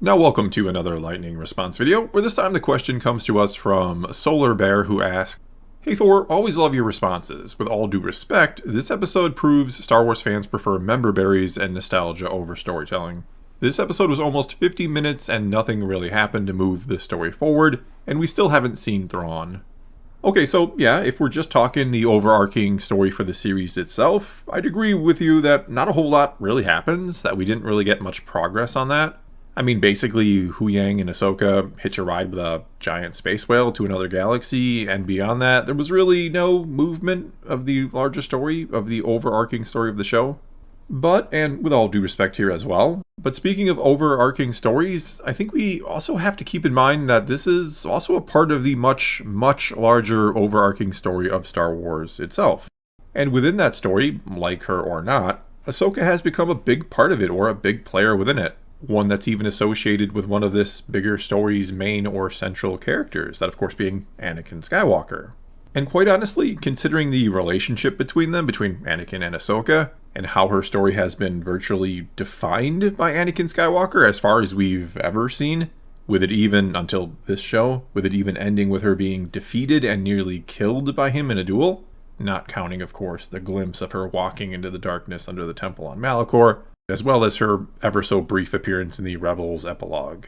Now welcome to another lightning response video, where this time the question comes to us from Solar Bear, who asks, "Hey Thor, always love your responses. With all due respect, this episode proves Star Wars fans prefer member berries and nostalgia over storytelling. This episode was almost 50 minutes and nothing really happened to move the story forward, and we still haven't seen Thrawn." Okay, so yeah, if we're just talking the overarching story for the series itself, I'd agree with you that not a whole lot really happens, that we didn't really get much progress on that. I mean, basically, Huyang and Ahsoka hitch a ride with a giant space whale to another galaxy, and beyond that, there was really no movement of the larger story, of the overarching story of the show. But, and with all due respect here as well, but speaking of overarching stories, I think we also have to keep in mind that this is also a part of the much larger overarching story of Star Wars itself. And within that story, like her or not, Ahsoka has become a big part of it, or a big player within it. One that's even associated with one of this bigger story's main or central characters, that of course being Anakin Skywalker. And quite honestly, considering the relationship between them, between Anakin and Ahsoka, and how her story has been virtually defined by Anakin Skywalker as far as we've ever seen, with it even, until this show, with it even ending with her being defeated and nearly killed by him in a duel, not counting of course the glimpse of her walking into the darkness under the temple on Malachor, as well as her ever so brief appearance in the Rebels epilogue.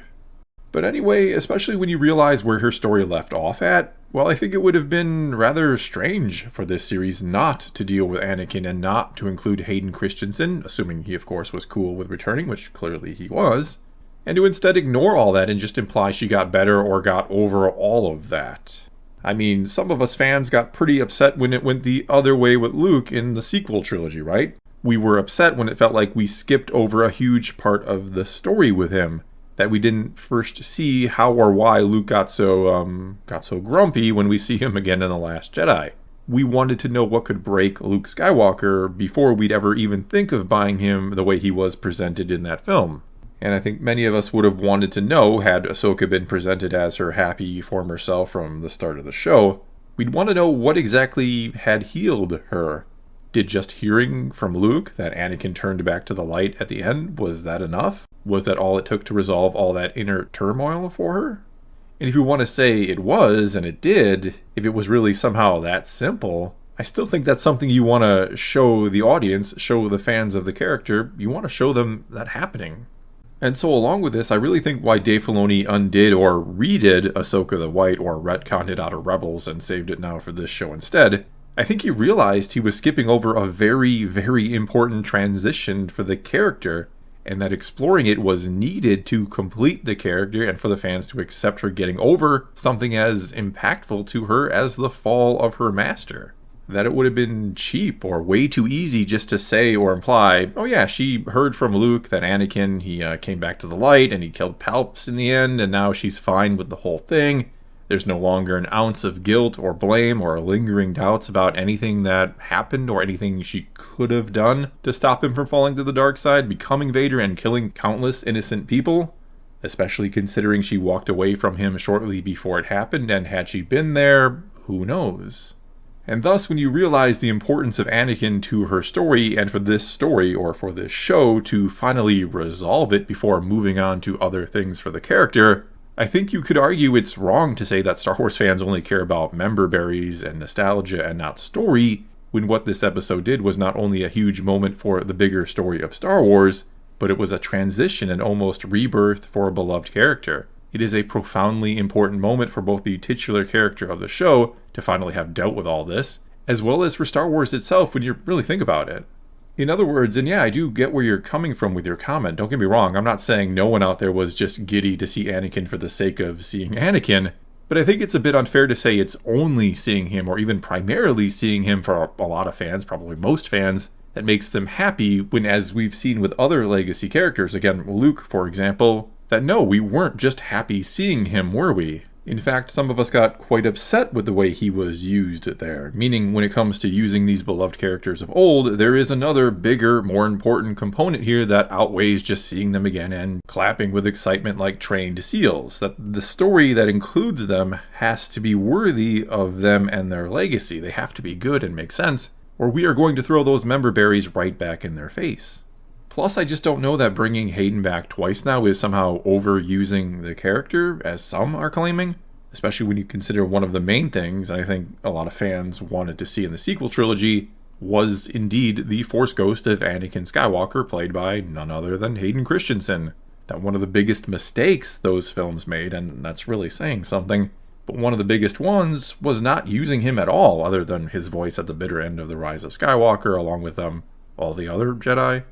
But anyway, especially when you realize where her story left off at, well, I think it would have been rather strange for this series not to deal with Anakin and not to include Hayden Christensen, assuming he of course was cool with returning, which clearly he was, and to instead ignore all that and just imply she got better or got over all of that. I mean, some of us fans got pretty upset when it went the other way with Luke in the sequel trilogy, right? We were upset when it felt like we skipped over a huge part of the story with him, that we didn't first see how or why Luke got so grumpy when we see him again in The Last Jedi. We wanted to know what could break Luke Skywalker before we'd ever even think of buying him the way he was presented in that film. And I think many of us would have wanted to know, had Ahsoka been presented as her happy former self from the start of the show, we'd want to know what exactly had healed her. Did just hearing from Luke that Anakin turned back to the light at the end, was that enough? Was that all it took to resolve all that inner turmoil for her? And if you want to say it was, and it did, if it was really somehow that simple, I still think that's something you want to show the audience, show the fans of the character, you want to show them that happening. And so along with this, I really think why Dave Filoni undid or redid Ahsoka the White, or retconned it out of Rebels and saved it now for this show instead, I think he realized he was skipping over a very important transition for the character, and that exploring it was needed to complete the character and for the fans to accept her getting over something as impactful to her as the fall of her master. That it would have been cheap or way too easy just to say or imply, oh yeah, she heard from Luke that Anakin, he came back to the light and he killed Palps in the end, and now she's fine with the whole thing. There's no longer an ounce of guilt or blame or lingering doubts about anything that happened or anything she could have done to stop him from falling to the dark side, becoming Vader, and killing countless innocent people, especially considering she walked away from him shortly before it happened, and had she been there, who knows? And thus, when you realize the importance of Anakin to her story, and for this story, or for this show, to finally resolve it before moving on to other things for the character, I think you could argue it's wrong to say that Star Wars fans only care about member berries and nostalgia and not story, when what this episode did was not only a huge moment for the bigger story of Star Wars, but it was a transition and almost rebirth for a beloved character. It is a profoundly important moment for both the titular character of the show to finally have dealt with all this, as well as for Star Wars itself when you really think about it. In other words, and yeah, I do get where you're coming from with your comment, don't get me wrong, I'm not saying no one out there was just giddy to see Anakin for the sake of seeing Anakin, but I think it's a bit unfair to say it's only seeing him, or even primarily seeing him for a lot of fans, probably most fans, that makes them happy, when, as we've seen with other legacy characters, again, Luke for example, that no, we weren't just happy seeing him, were we? In fact, some of us got quite upset with the way he was used there, meaning when it comes to using these beloved characters of old, there is another bigger, more important component here that outweighs just seeing them again and clapping with excitement like trained seals, that the story that includes them has to be worthy of them and their legacy. They have to be good and make sense, or we are going to throw those member berries right back in their face. Plus, I just don't know that bringing Hayden back twice now is somehow overusing the character, as some are claiming, especially when you consider one of the main things I think a lot of fans wanted to see in the sequel trilogy was indeed the Force ghost of Anakin Skywalker, played by none other than Hayden Christensen. That one of the biggest mistakes those films made, and that's really saying something, but one of the biggest ones was not using him at all, other than his voice at the bitter end of The Rise of Skywalker, along with all the other Jedi.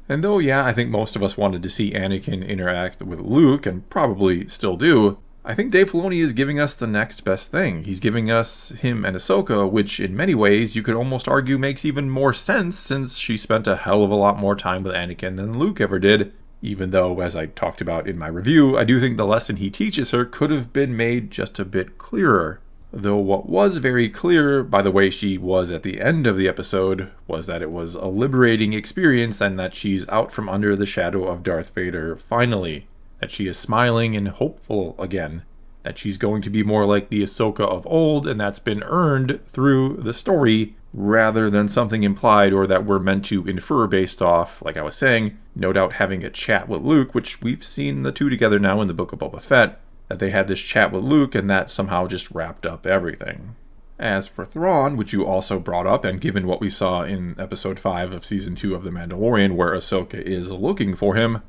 And though, yeah, I think most of us wanted to see Anakin interact with Luke, and probably still do, I think Dave Filoni is giving us the next best thing. He's giving us him and Ahsoka, which in many ways you could almost argue makes even more sense since she spent a hell of a lot more time with Anakin than Luke ever did, even though, as I talked about in my review, I do think the lesson he teaches her could have been made just a bit clearer. Though what was very clear by the way she was at the end of the episode was that it was a liberating experience and that she's out from under the shadow of Darth Vader finally. That she is smiling and hopeful again. That she's going to be more like the Ahsoka of old, and that's been earned through the story rather than something implied or that we're meant to infer based off, like I was saying, no doubt having a chat with Luke, which we've seen the two together now in the Book of Boba Fett. That they had this chat with Luke and that somehow just wrapped up everything. As for Thrawn, which you also brought up, and given what we saw in episode 5 of season 2 of The Mandalorian where Ahsoka is looking for him,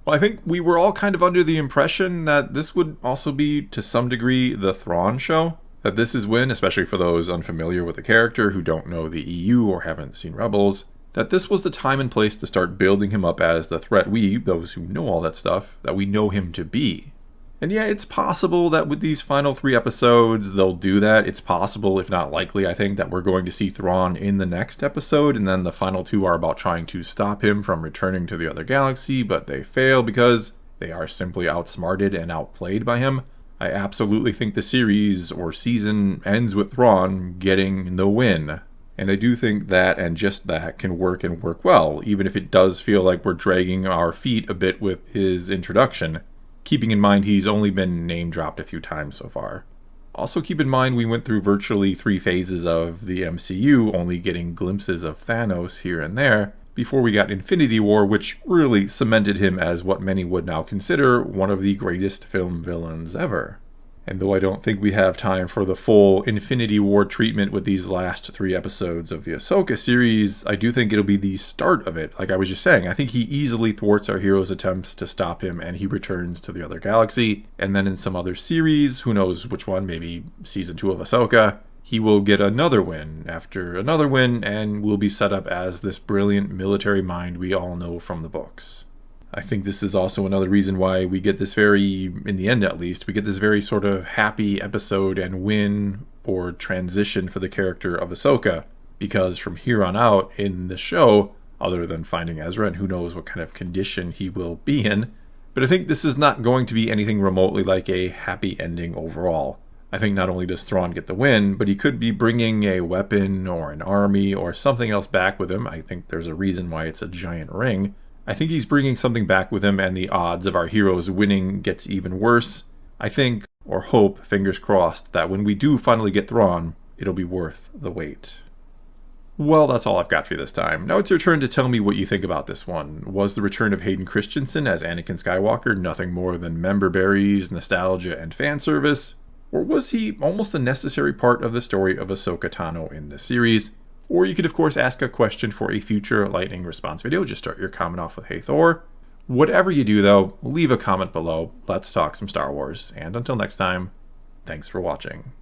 well, I think we were all kind of under the impression that this would also be, to some degree, the Thrawn show. That this is when, especially for those unfamiliar with the character who don't know the EU or haven't seen Rebels, that this was the time and place to start building him up as the threat we, those who know all that stuff, that we know him to be. And yeah, it's possible that with these final 3 episodes, they'll do that. It's possible, if not likely, I think, that we're going to see Thrawn in the next episode, and then the final 2 are about trying to stop him from returning to the other galaxy, but they fail because they are simply outsmarted and outplayed by him. I absolutely think the series or season ends with Thrawn getting the win. And I do think that and just that can work and work well, even if it does feel like we're dragging our feet a bit with his introduction. Keeping in mind he's only been name-dropped a few times so far. Also keep in mind we went through virtually 3 phases of the MCU, only getting glimpses of Thanos here and there, before we got Infinity War, which really cemented him as what many would now consider one of the greatest film villains ever. And though I don't think we have time for the full Infinity War treatment with these last 3 episodes of the Ahsoka series, I do think it'll be the start of it. Like I was just saying, I think he easily thwarts our hero's attempts to stop him and he returns to the other galaxy. And then in some other series, who knows which one, maybe season 2 of Ahsoka, he will get another win after another win and will be set up as this brilliant military mind we all know from the books. I think this is also another reason why we get this very, in the end at least, we get this very sort of happy episode and win or transition for the character of Ahsoka. Because from here on out in the show, other than finding Ezra and who knows what kind of condition he will be in, but I think this is not going to be anything remotely like a happy ending overall. I think not only does Thrawn get the win, but he could be bringing a weapon or an army or something else back with him. I think there's a reason why it's a giant ring. I think he's bringing something back with him and the odds of our heroes winning gets even worse. I think, or hope, fingers crossed, that when we do finally get Thrawn, it'll be worth the wait. Well, that's all I've got for you this time. Now it's your turn to tell me what you think about this one. Was the return of Hayden Christensen as Anakin Skywalker nothing more than member berries, nostalgia, and fan service? Or was he almost a necessary part of the story of Ahsoka Tano in this series? Or you could, of course, ask a question for a future lightning response video. Just start your comment off with "Hey Thor." Whatever you do, though, leave a comment below. Let's talk some Star Wars. And until next time, thanks for watching.